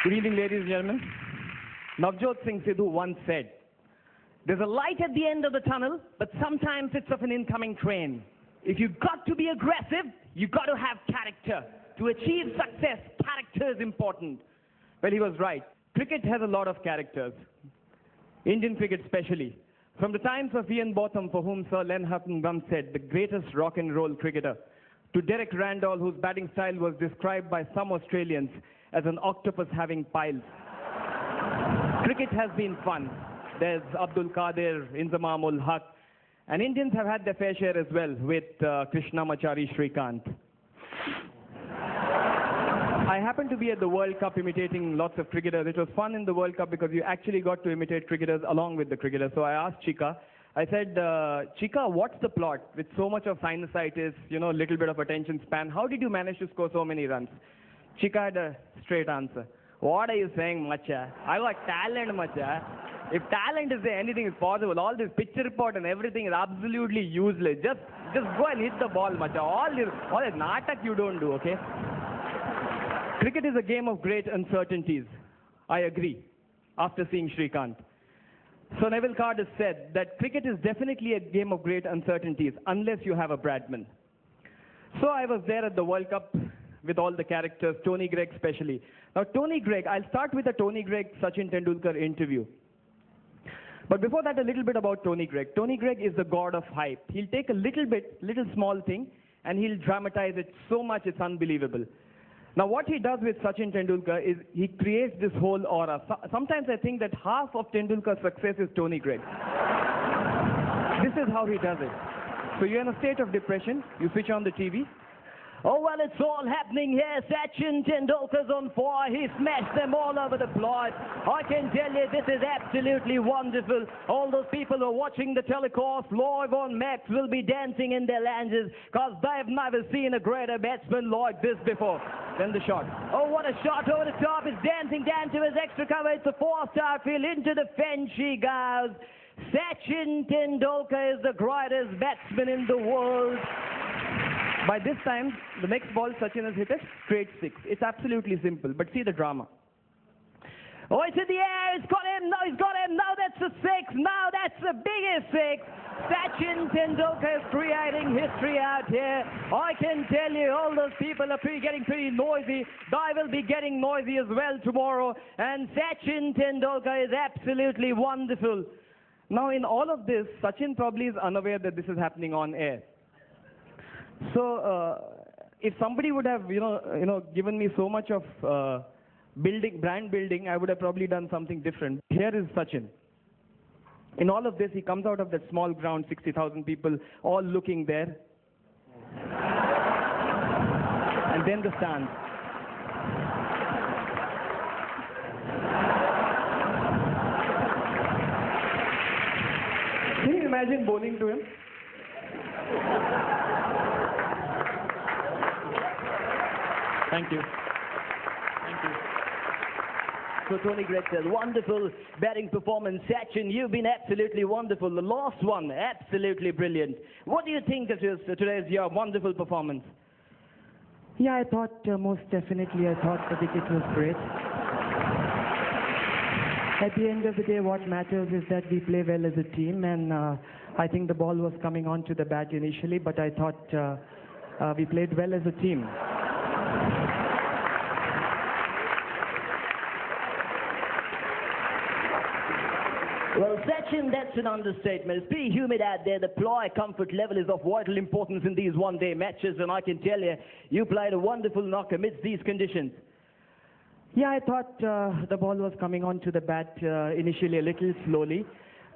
Good evening, ladies and gentlemen. Navjot Singh Sidhu once said, "There's a light at the end of the tunnel, but sometimes it's of an incoming train. If you've got to be aggressive, you've got to have character. To achieve success, character is important." Well, he was right. Cricket has a lot of characters. Indian cricket especially. From the times of Ian Botham, for whom Sir Len Hutton once said, the greatest rock and roll cricketer, to Derek Randall, whose batting style was described by some Australians as an octopus having piles. Cricket has been fun. There's Abdul Qadir, Inzamam ul Haq, and Indians have had their fair share as well with Krishnamachari Shrikant. I happened to be at the World Cup imitating lots of cricketers. It was fun in the World Cup because you actually got to imitate cricketers along with the cricketers. So I asked Chika, I said, Chika, what's the plot? With so much of sinusitis, little bit of attention span, how did you manage to score so many runs? Chika had a straight answer. What are you saying, macha? I got talent, macha. If talent is there, anything is possible. All this pitch report and everything is absolutely useless. Just go and hit the ball, macha. All this natak you don't do, okay? Cricket is a game of great uncertainties. I agree, after seeing Shrikant. So Neville Card has said that cricket is definitely a game of great uncertainties unless you have a Bradman. So I was there at the World Cup with all the characters, Tony Greig especially. Now Tony Greig, I'll start with a Tony Greig Sachin Tendulkar interview. But before that, a little bit about Tony Greig. Tony Greig is the god of hype. He'll take a little small thing, and he'll dramatize it so much it's unbelievable. Now what he does with Sachin Tendulkar is he creates this whole aura. Sometimes I think that half of Tendulkar's success is Tony Greig. This is how he does it. So you're in a state of depression, you switch on the TV. Oh, well, it's all happening here. Sachin Tendulkar's on fire. He smashed them all over the place. I can tell you this is absolutely wonderful. All those people who are watching the telecast live on Max will be dancing in their lounges because they've never seen a greater batsman like this before. Then the shot. Oh, what a shot over the top. He's dancing down to his extra cover. It's a four-star field. Into the fence she goes. Sachin Tendulkar is the greatest batsman in the world. By this time, the next ball Sachin has hit a straight six. It's absolutely simple, but see the drama. Oh, it's in the air, he's got him, no, he's got him, now that's a six, now that's the biggest six. Sachin Tendulkar is creating history out here. I can tell you, all those people are getting pretty noisy. I will be getting noisy as well tomorrow. And Sachin Tendulkar is absolutely wonderful. Now, in all of this, Sachin probably is unaware that this is happening on air. So, if somebody would have, given me so much of brand building, I would have probably done something different. Here is Sachin. In all of this, he comes out of that small ground, 60,000 people, all looking there. And then the stand. Can you imagine bowling to him? Thank you. Thank you. So Tony Greig says, wonderful batting performance. Sachin, you've been absolutely wonderful. The last one, absolutely brilliant. What do you think of today's your wonderful performance? Yeah, I thought most definitely, I thought the wicket was great. At the end of the day, what matters is that we play well as a team, and I think the ball was coming onto the bat initially, but I thought we played well as a team. Well, Sachin, that's an understatement. It's pretty humid out there. The ply comfort level is of vital importance in these one-day matches, and I can tell you, you played a wonderful knock amidst these conditions. Yeah, I thought the ball was coming onto the bat initially a little slowly,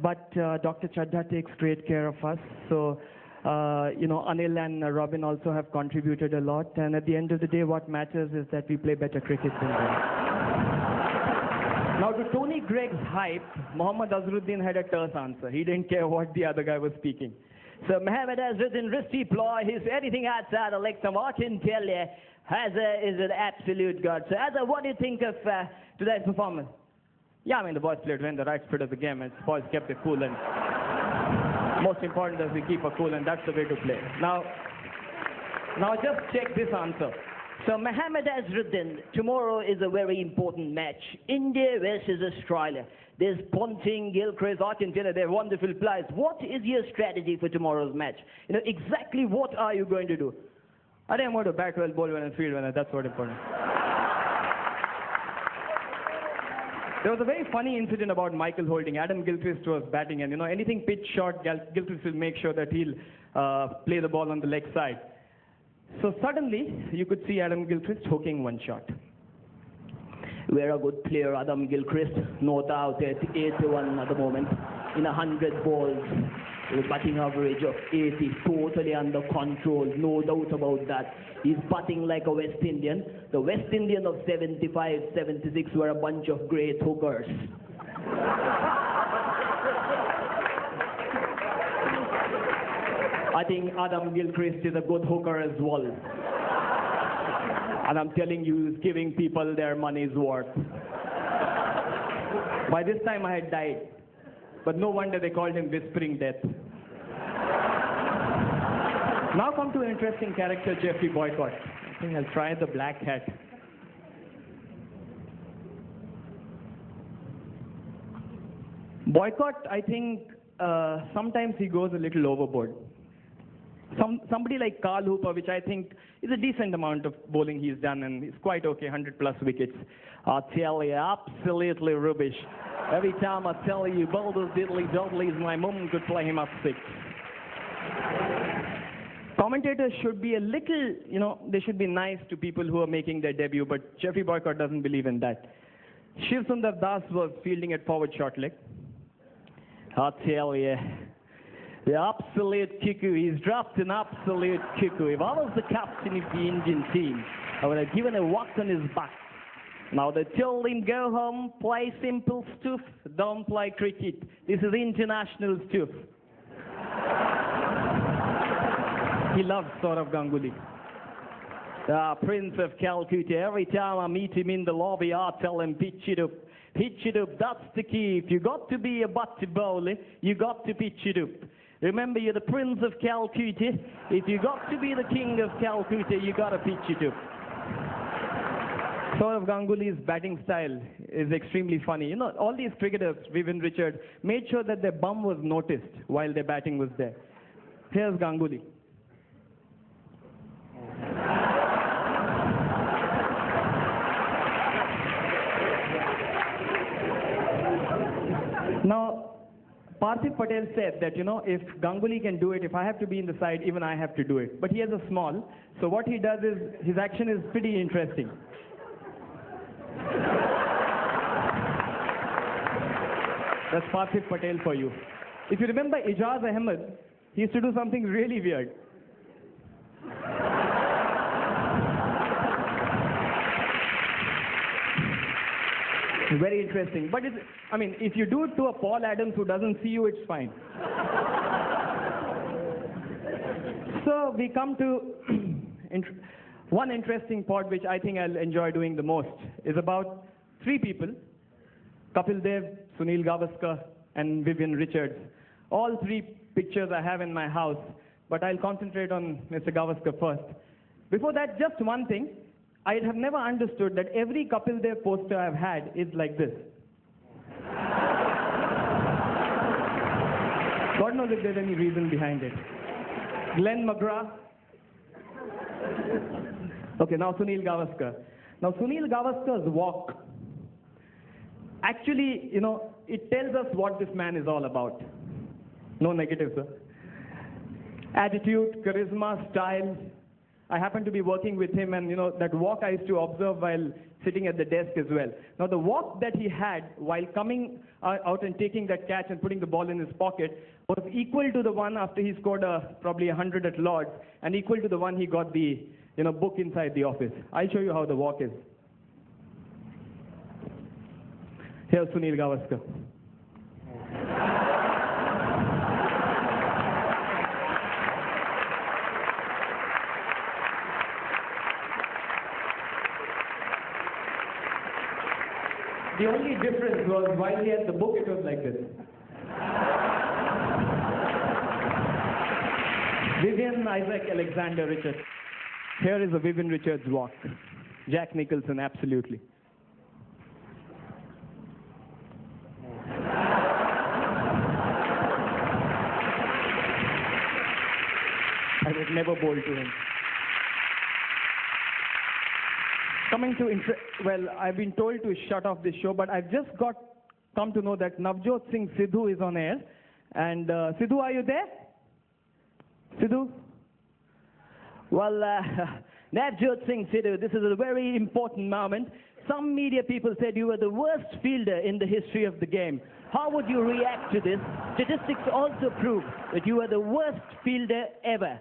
but Dr. Chadha takes great care of us. So, Anil and Robin also have contributed a lot, and at the end of the day, what matters is that we play better cricket than them. Now, to Tony Greig's hype, Mohammad Azharuddin had a terse answer. He didn't care what the other guy was speaking. So Mohammad Azharuddin, wristy ploy, he's anything outside the leg stump, I can tell you, Hazza is an absolute god. So Hazza, what do you think of today's performance? Yeah, I mean, the boys played well in the right spirit of the game, and the boys kept it cool, and most important is we keep it cool, and that's the way to play. Now just check this answer. So Mohammed Azruddin, tomorrow is a very important match. India versus Australia. There's Ponting, Gilchrist, I can tell you they're wonderful players. What is your strategy for tomorrow's match? You know, exactly what are you going to do? I think I'm going to bat well, bowl well, and field well. That's what important. There was a very funny incident about Michael Holding. Adam Gilchrist was batting, and you know, anything pitch short, Gilchrist will make sure that he'll play the ball on the leg side. So suddenly, you could see Adam Gilchrist hooking one shot. We're a good player, Adam Gilchrist, no doubt, at 81 at the moment, in 100 balls, with a batting average of 80, totally under control, no doubt about that. He's batting like a West Indian. The West Indian of 75, 76 were a bunch of great hookers. I think Adam Gilchrist is a good hooker as well. And I'm telling you, he's giving people their money's worth. By this time I had died. But no wonder they called him Whispering Death. Now come to an interesting character, Jeffrey Boycott. I think I'll try the black hat. Boycott, I think sometimes he goes a little overboard. Somebody like Carl Hooper, which I think is a decent amount of bowling he's done, and he's quite okay, 100 plus wickets. I tell you, absolutely rubbish. Every time I tell you, boulders diddly doddlies, my mum could play him up 6. Commentators should be a little, you know, they should be nice to people who are making their debut, but Jeffrey Boycott doesn't believe in that. Shiv Sundar Das was fielding at forward short leg. I tell you, the absolute cuckoo. He's dropped an absolute cuckoo. If I was the captain of the Indian team, I would have given a whack on his back. Now they told him, go home, play simple stuff, don't play cricket. This is international stuff. He loves Saurav Ganguly. Prince of Calcutta. Every time I meet him in the lobby, I tell him, pitch it up. Pitch it up, that's the key. If you got to be a butter bowler, you got to pitch it up. Remember, you're the Prince of Calcutta. If you got to be the King of Calcutta, you got to pitch it up. Saurav Ganguly's batting style is extremely funny. You know, all these cricketers, Vivian Richards, made sure that their bum was noticed while their batting was there. Here's Ganguly. Now, Parthiv Patel said that, you know, if Ganguly can do it, if I have to be in the side, even I have to do it. But he has a small, so what he does is, his action is pretty interesting. That's Parthiv Patel for you. If you remember Ijaz Ahmed, he used to do something really weird. Very interesting. But it's, I mean, if you do it to a Paul Adams who doesn't see you, it's fine. So we come to one interesting part which I think I'll enjoy doing the most is about 3 people, Kapil Dev, Sunil Gavaskar, and Vivian Richards. All 3 pictures I have in my house, but I'll concentrate on Mr. Gavaskar first. Before that, just one thing. I have never understood that every Kapil Dev poster I've had is like this. God knows if there's any reason behind it. Glenn McGrath. Okay, now Sunil Gavaskar. Now Sunil Gavaskar's walk, actually, you know, it tells us what this man is all about. No negative, sir. Attitude, charisma, style. I happened to be working with him, and you know, that walk I used to observe while sitting at the desk as well. Now the walk that he had while coming out and taking that catch and putting the ball in his pocket was equal to the one after he scored probably 100 at Lord's, and equal to the one he got the, you know, book inside the office. I'll show you how the walk is. Here's Sunil Gavaskar. The only difference was while he had the book, it was like this. Vivian Isaac Alexander Richards. Here is a Vivian Richards walk. Jack Nicholson, absolutely. I would never bowl to him. Coming to well, I've been told to shut off this show, but I've just come to know that Navjot Singh Sidhu is on air. And Sidhu, are you there? Sidhu? Well, Navjot Singh Sidhu, this is a very important moment. Some media people said you were the worst fielder in the history of the game. How would you react to this? Statistics also prove that you are the worst fielder ever.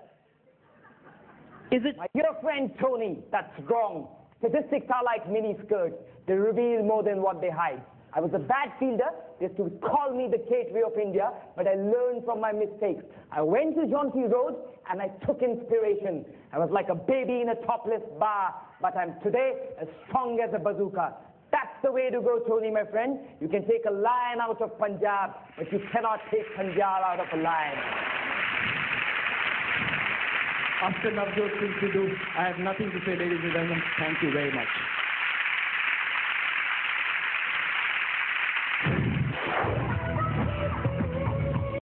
Is it? My dear friend Tony, that's wrong. Statistics are like mini-skirts. They reveal more than what they hide. I was a bad fielder. They used to call me the gateway of India, but I learned from my mistakes. I went to Jaunty Road and I took inspiration. I was like a baby in a topless bar, but I'm today as strong as a bazooka. That's the way to go, Tony, my friend. You can take a lion out of Punjab, but you cannot take Punjab out of a lion. After Navjot Singh Sidhu, I have nothing to say, ladies and gentlemen. Thank you very much.